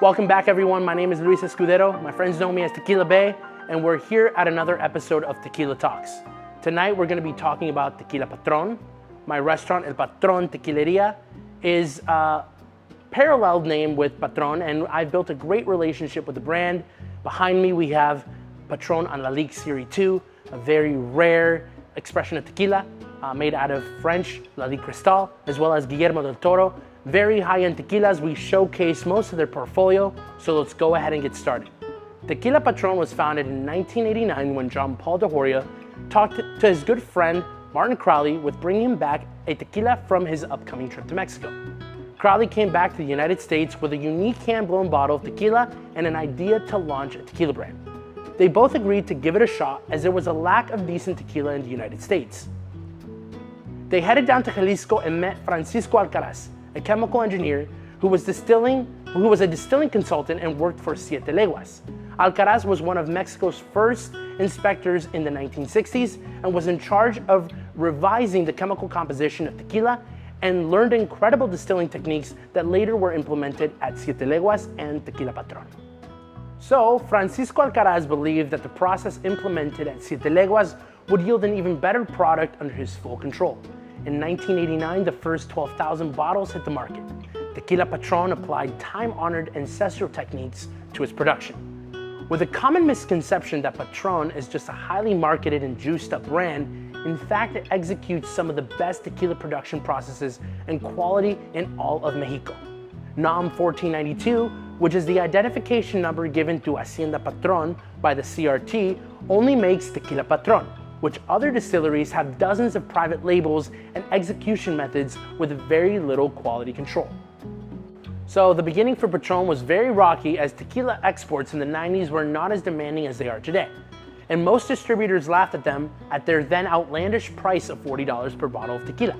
Welcome back, everyone. My name is Luis Escudero. My friends know me as Tequila Bay, and we're here at another episode of Tequila Talks. Tonight, we're going to be talking about Tequila Patron. My restaurant, El Patron Tequileria, is a paralleled name with Patron, and I've built a great relationship with the brand. Behind me, we have Patron en la Ligue Serie 2, a very rare expression of tequila made out of French La Ligue Cristal, as well as Guillermo del Toro. Very high-end tequilas. We showcase most of their portfolio, so let's go ahead and get started. Tequila Patron was founded in 1989 when John Paul de Horia talked to his good friend Martin Crowley with bringing him back a tequila from his upcoming trip to Mexico. Crowley came back to the United States with a unique hand-blown bottle of tequila and an idea to launch a tequila brand. They both agreed to give it a shot as there was a lack of decent tequila in the United States. They headed down to Jalisco and met Francisco Alcaraz, a chemical engineer who was a distilling consultant and worked for Siete Leguas. Alcaraz was one of Mexico's first inspectors in the 1960s and was in charge of revising the chemical composition of tequila and learned incredible distilling techniques that later were implemented at Siete Leguas and Tequila Patron. So, Francisco Alcaraz believed that the process implemented at Siete Leguas would yield an even better product under his full control. In 1989, the first 12,000 bottles hit the market. Tequila Patron applied time-honored ancestral techniques to its production. With a common misconception that Patron is just a highly marketed and juiced-up brand, in fact, it executes some of the best tequila production processes and quality in all of Mexico. NOM 1492, which is the identification number given to Hacienda Patron by the CRT, only makes Tequila Patron, which other distilleries have dozens of private labels and execution methods with very little quality control. So the beginning for Patron was very rocky, as tequila exports in the 90s were not as demanding as they are today. And most distributors laughed at them at their then outlandish price of $40 per bottle of tequila.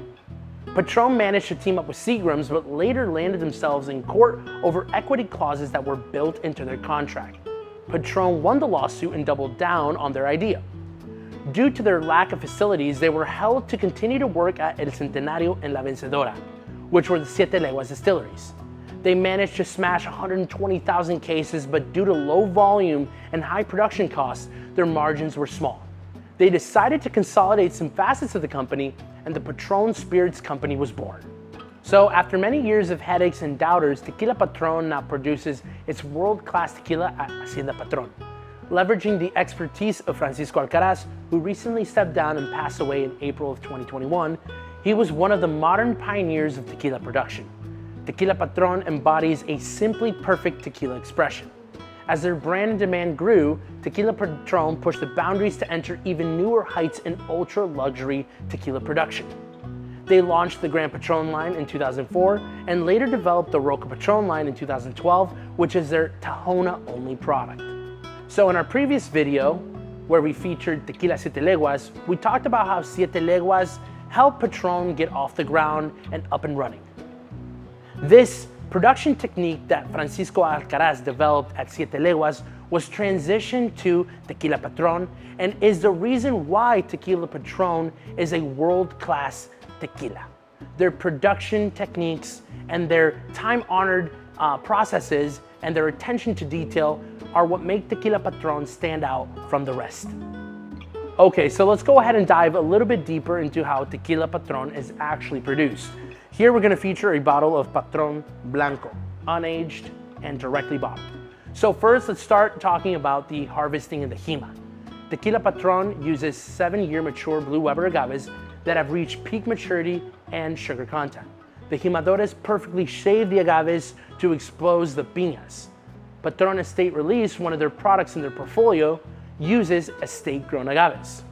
Patron managed to team up with Seagram's, but later landed themselves in court over equity clauses that were built into their contract. Patron won the lawsuit and doubled down on their idea. Due to their lack of facilities, they were held to continue to work at El Centenario and La Vencedora, which were the Siete Leguas distilleries. They managed to smash 120,000 cases, but due to low volume and high production costs, their margins were small. They decided to consolidate some facets of the company, and the Patron Spirits Company was born. So after many years of headaches and doubters, Tequila Patron now produces its world-class tequila at Hacienda Patron. Leveraging the expertise of Francisco Alcaraz, who recently stepped down and passed away in April of 2021, he was one of the modern pioneers of tequila production. Tequila Patron embodies a simply perfect tequila expression. As their brand and demand grew, Tequila Patron pushed the boundaries to enter even newer heights in ultra-luxury tequila production. They launched the Gran Patron line in 2004 and later developed the Roca Patron line in 2012, which is their Tahona-only product. So in our previous video, where we featured Tequila Siete Leguas, we talked about how Siete Leguas helped Patron get off the ground and up and running. This production technique that Francisco Alcaraz developed at Siete Leguas was transitioned to Tequila Patron and is the reason why Tequila Patron is a world-class tequila. Their production techniques and their time-honored processes and their attention to detail are what make Tequila Patron stand out from the rest. Okay, so let's go ahead and dive a little bit deeper into how Tequila Patron is actually produced. Here we're gonna feature a bottle of Patron Blanco, unaged and directly bottled. So first, let's start talking about the harvesting and the Jima. Tequila Patron uses 7-year mature blue Weber agaves that have reached peak maturity and sugar content. The jimadores perfectly shave the agaves to expose the piñas. Patron Estate Release, one of their products in their portfolio, uses estate-grown agaves.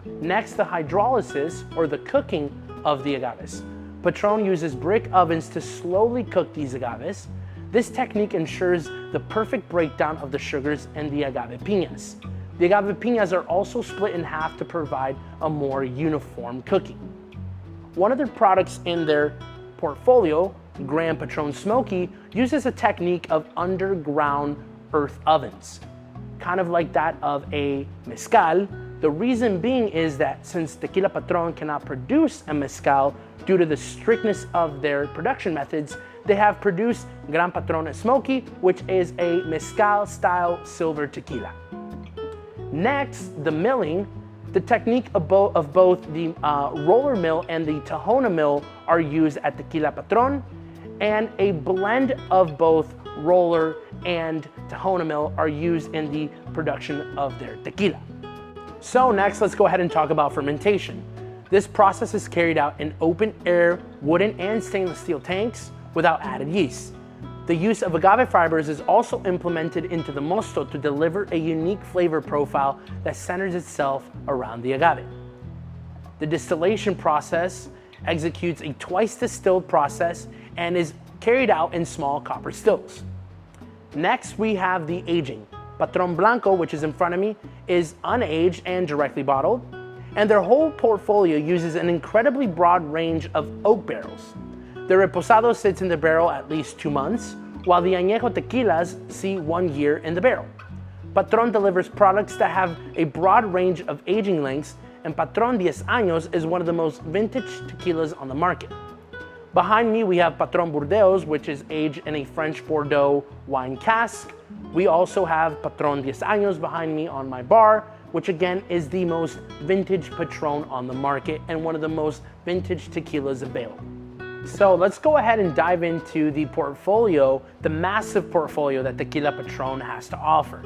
Next, the hydrolysis, or the cooking of the agaves. Patron uses brick ovens to slowly cook these agaves. This technique ensures the perfect breakdown of the sugars and the agave piñas. The agave piñas are also split in half to provide a more uniform cooking. One of their products in their portfolio, Gran Patron Smoky, uses a technique of underground earth ovens, kind of like that of a mezcal. The reason being is that since Tequila Patron cannot produce a mezcal due to the strictness of their production methods, they have produced Gran Patron Smoky, which is a mezcal-style silver tequila. Next, the milling. The technique of both the roller mill and the Tahona mill are used at Tequila Patron, and a blend of both roller and Tahona mill are used in the production of their tequila. So next, let's go ahead and talk about fermentation. This process is carried out in open air, wooden and stainless steel tanks without added yeast. The use of agave fibers is also implemented into the mosto to deliver a unique flavor profile that centers itself around the agave. The distillation process executes a twice distilled process and is carried out in small copper stills. Next, we have the aging. Patron Blanco, which is in front of me, is unaged and directly bottled, and their whole portfolio uses an incredibly broad range of oak barrels. The reposado sits in the barrel at least 2 months, while the añejo tequilas see 1 year in the barrel. Patron delivers products that have a broad range of aging lengths, and Patron 10 Años is one of the most vintage tequilas on the market. Behind me, we have Patron Burdeos, which is aged in a French Bordeaux wine cask. We also have Patron 10 Años behind me on my bar, which again is the most vintage Patron on the market and one of the most vintage tequilas available. So let's go ahead and dive into the portfolio, the massive portfolio that Tequila Patron has to offer.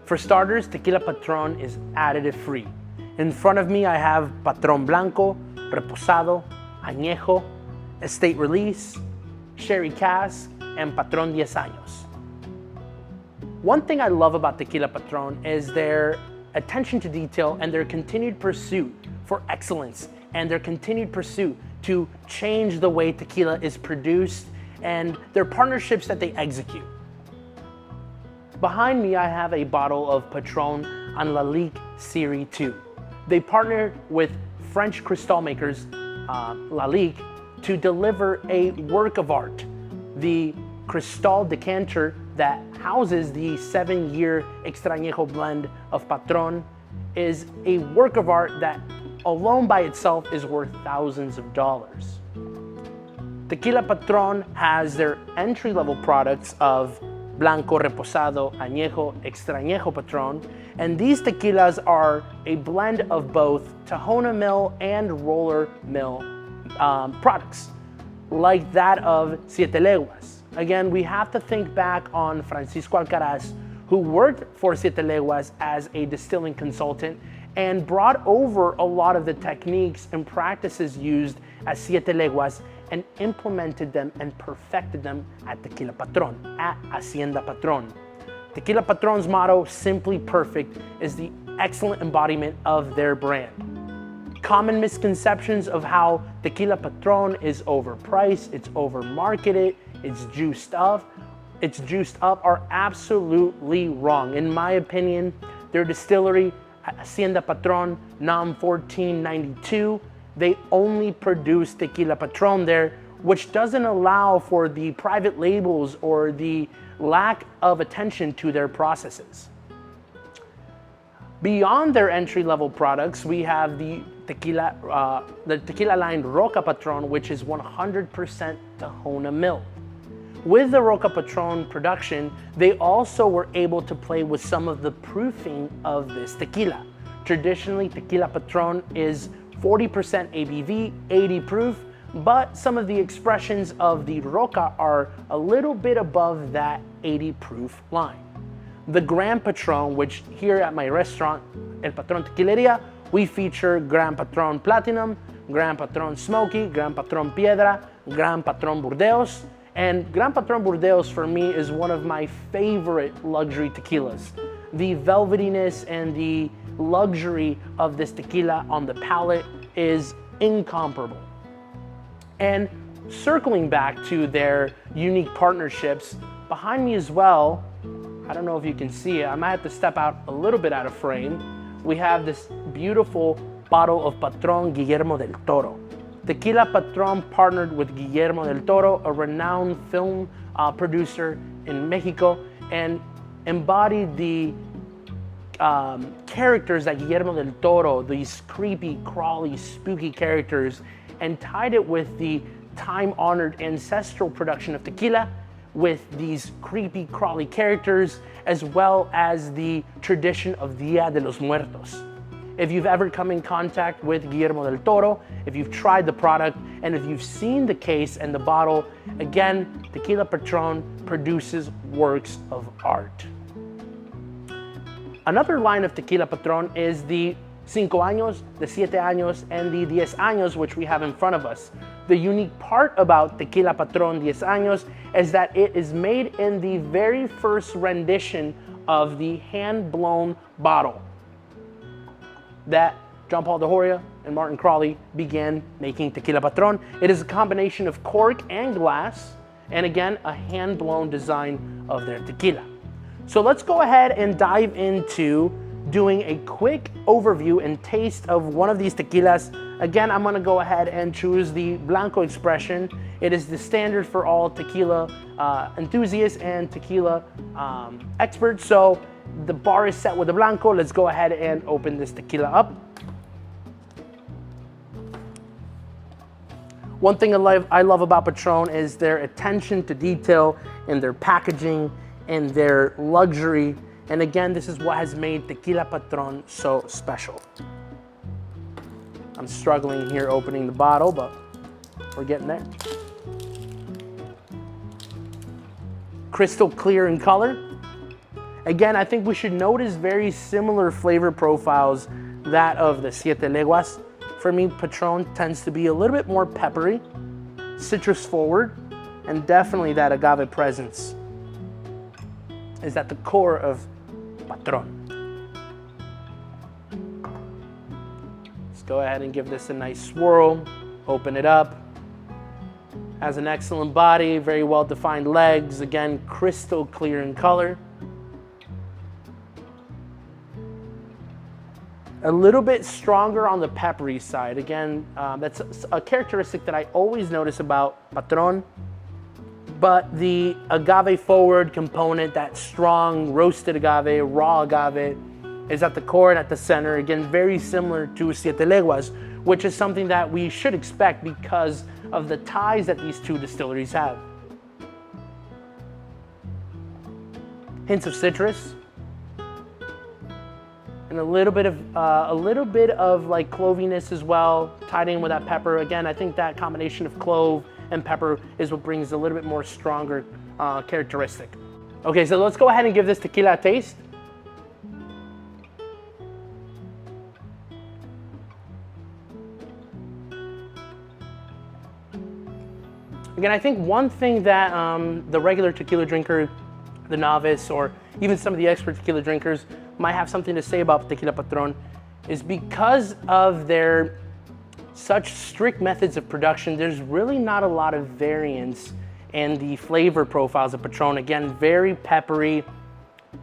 For starters, Tequila Patron is additive free. In front of me, I have Patron Blanco, Reposado, Añejo, Estate Release, Sherry Cask, and Patron 10 Años. One thing I love about Tequila Patron is their attention to detail and their continued pursuit for excellence and their continued pursuit to change the way tequila is produced and their partnerships that they execute. Behind me, I have a bottle of Patron Lalique Serie 2. They partnered with French crystal makers Lalique to deliver a work of art. The crystal decanter that houses the 7-year Extra Añejo blend of Patron is a work of art that alone by itself is worth thousands of dollars. Tequila Patron has their entry-level products of Blanco, Reposado, Añejo, Extra Añejo Patron, and these tequilas are a blend of both Tahona mill and roller mill products, like that of Siete Leguas. Again, we have to think back on Francisco Alcaraz, who worked for Siete Leguas as a distilling consultant and brought over a lot of the techniques and practices used at Siete Leguas and implemented them and perfected them at Tequila Patron, at Hacienda Patron. Tequila Patron's motto, Simply Perfect, is the excellent embodiment of their brand. Common misconceptions of how Tequila Patron is overpriced, it's overmarketed, it's juiced up are absolutely wrong. In my opinion, their distillery, Hacienda Patron, NOM 1492, they only produce Tequila Patron there, which doesn't allow for the private labels or the lack of attention to their processes. Beyond their entry-level products, we have the tequila line Roca Patron, which is 100% Tahona mill. With the Roca Patron production, they also were able to play with some of the proofing of this tequila. Traditionally, Tequila Patron is 40% ABV, 80 proof, but some of the expressions of the Roca are a little bit above that 80 proof line. The Gran Patron, which here at my restaurant, El Patron Tequileria, we feature Gran Patron Platinum, Gran Patron Smoky, Gran Patron Piedra, Gran Patron Burdeos, and Gran Patron Burdeos for me is one of my favorite luxury tequilas. The velvetiness and the luxury of this tequila on the palate is incomparable. And circling back to their unique partnerships, behind me as well, I don't know if you can see it, I might have to step out a little bit out of frame. We have this beautiful bottle of Patron Guillermo del Toro. Tequila Patron partnered with Guillermo del Toro, a renowned film producer in Mexico, and embodied the characters that Guillermo del Toro, these creepy, crawly, spooky characters, and tied it with the time-honored ancestral production of tequila with these creepy, crawly characters, as well as the tradition of Dia de los Muertos. If you've ever come in contact with Guillermo del Toro, if you've tried the product, and if you've seen the case and the bottle, again, Tequila Patron produces works of art. Another line of Tequila Patron is the 5 años, the 7 años, and the 10 años, which we have in front of us. The unique part about Tequila Patron 10 años is that it is made in the very first rendition of the hand-blown bottle that John Paul de Horia and Martin Crawley began making Tequila Patron. It is a combination of cork and glass, and again, a hand-blown design of their tequila. So let's go ahead and dive into doing a quick overview and taste of one of these tequilas. Again, I'm gonna go ahead and choose the Blanco expression. It is the standard for all tequila enthusiasts and tequila experts. So the bar is set with the Blanco. Let's go ahead and open this tequila up. One thing I love about Patron is their attention to detail in their packaging and their luxury. And again, this is what has made Tequila Patron so special. I'm struggling here opening the bottle, but we're getting there. Crystal clear in color. Again, I think we should notice very similar flavor profiles that of the Siete Leguas. For me, Patron tends to be a little bit more peppery, citrus forward, and definitely that agave presence is at the core of Patron. Let's go ahead and give this a nice swirl, open it up. Has an excellent body, very well defined legs, again, crystal clear in color. A little bit stronger on the peppery side. Again, that's a characteristic that I always notice about Patron. But the agave forward component, that strong roasted agave, raw agave, is at the core and at the center. Again, very similar to Siete Leguas, which is something that we should expect because of the ties that these two distilleries have. Hints of citrus, and a little bit of like cloviness as well, tied in with that pepper. Again, I think that combination of clove and pepper is what brings a little bit more stronger characteristic. Okay, so let's go ahead and give this tequila a taste. Again, I think one thing that the regular tequila drinker, the novice, or even some of the expert tequila drinkers might have something to say about Tequila Patron is because of their such strict methods of production, there's really not a lot of variance in the flavor profiles of Patron. Again, very peppery,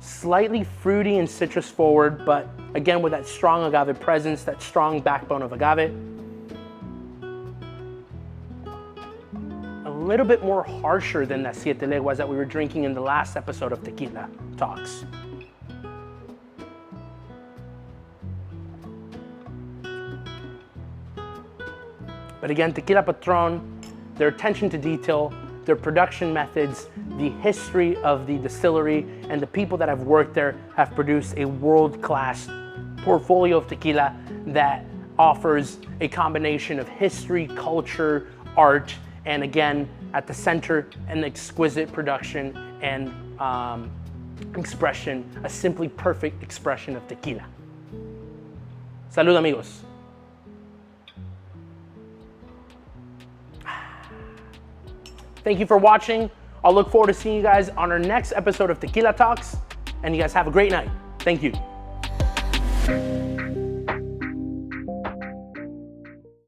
slightly fruity and citrus forward, but again with that strong agave presence, that strong backbone of agave. A little bit more harsher than that Siete Leguas that we were drinking in the last episode of Tequila Talks. But again, Tequila Patron, their attention to detail, their production methods, the history of the distillery, and the people that have worked there have produced a world-class portfolio of tequila that offers a combination of history, culture, art, and again, at the center, an exquisite production and expression, a simply perfect expression of tequila. Salud, amigos. Thank you for watching. I'll look forward to seeing you guys on our next episode of Tequila Talks, and you guys have a great night. Thank you.